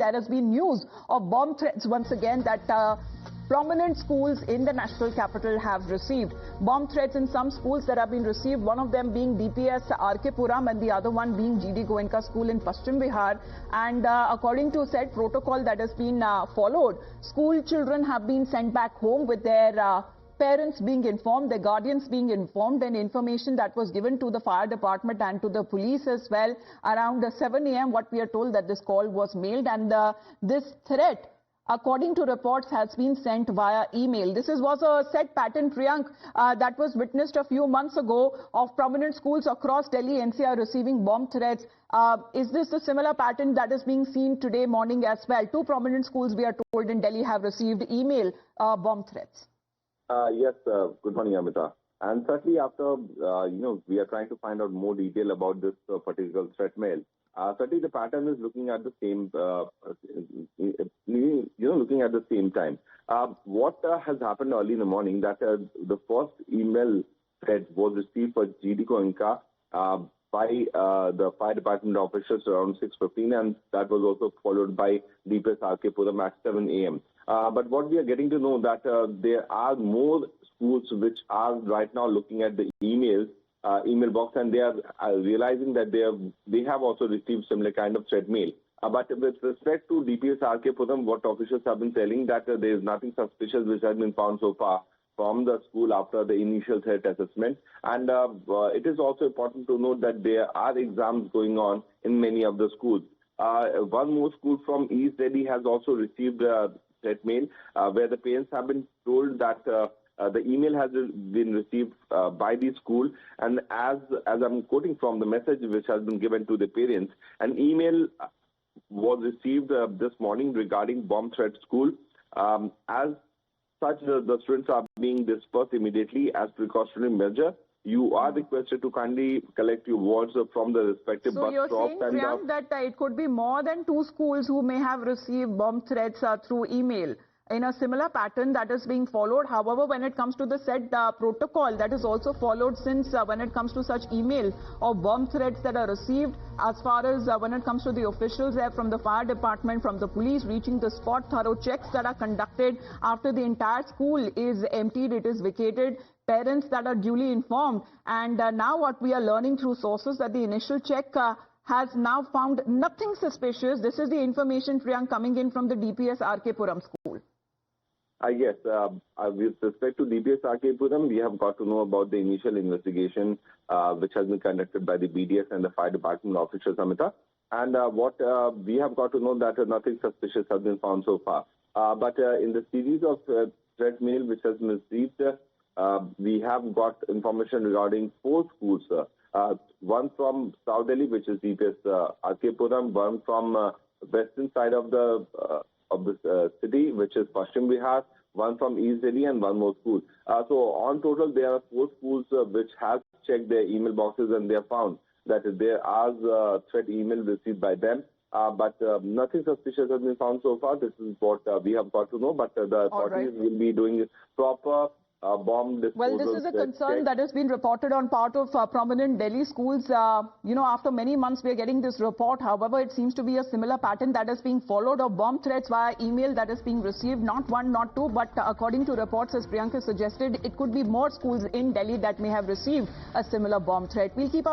there has been news of bomb threats once again that prominent schools in the national capital have received. Bomb threats in some schools that have been received, one of them being DPS R.K. Puram and the other one being G.D. Goenka School in Paschim Bihar. And according to said protocol that has been followed, school children have been sent back home with their parents being informed, their guardians being informed, and information that was given to the fire department and to the police as well. Around 7 a.m. what we are told that this call was mailed, and this threat, according to reports, has been sent via email. This was a set pattern, Priyank, that was witnessed a few months ago of prominent schools across Delhi NCR receiving bomb threats. Is this a similar pattern that is being seen today morning as well? Two prominent schools, we are told, in Delhi have received email bomb threats. Yes, good morning, Amita. And certainly after, we are trying to find out more detail about this particular threat mail. Certainly the pattern is looking at the same, looking at the same time. What has happened early in the morning that the first email thread was received for G.D. Goenka by the fire department officers around 6:15, and that was also followed by DPS R.K. Puram at 7 a.m. But what we are getting to know that there are more schools which are right now looking at the email box, and they are realizing that they have also received similar kind of threat mail. But with respect to DPS R.K. Puram, what officials have been telling that there is nothing suspicious which has been found so far from the school after the initial threat assessment. And it is also important to note that there are exams going on in many of the schools. One more school from East Delhi has also received threat mail where the parents have been told that the email has been received by the school, and as I'm quoting from the message which has been given to the parents, an email was received this morning regarding bomb threat school. As such, the students are being dispersed immediately as precautionary measure. You are requested to kindly collect your wards from the respective bus stops. So you're saying, Priyank, that it could be more than two schools who may have received bomb threats through email in a similar pattern that is being followed. However, when it comes to the said protocol that is also followed, since when it comes to such email or bomb threats that are received, as far as when it comes to the officials there from the fire department, from the police reaching the spot, thorough checks that are conducted after the entire school is emptied, it is vacated, parents that are duly informed. And now what we are learning through sources that the initial check has now found nothing suspicious. This is the information, Priyank, coming in from the DPS R.K. Puram school. Yes, with respect to DPS R.K. Puram, we have got to know about the initial investigation which has been conducted by the BDS and the fire department officers, Amita. And what we have got to know that nothing suspicious has been found so far. But in the series of threat mail which has been received, we have got information regarding 4 schools. One from South Delhi, which is DPS R.K. Puram, one from western side of the city, which is Paschim Bihar, one from East Delhi, and one more school. So on total, there are 4 schools which have checked their email boxes, and they have found that there are threat email received by them. But nothing suspicious has been found so far. This is what we have got to know. But the authorities will be doing proper bomb disposal. Well, this is a concern that has been reported on part of prominent Delhi schools. After many months we are getting this report. However, it seems to be a similar pattern that is being followed of bomb threats via email that is being received. Not one, not two, but according to reports, as Priyanka suggested, it could be more schools in Delhi that may have received a similar bomb threat. We'll keep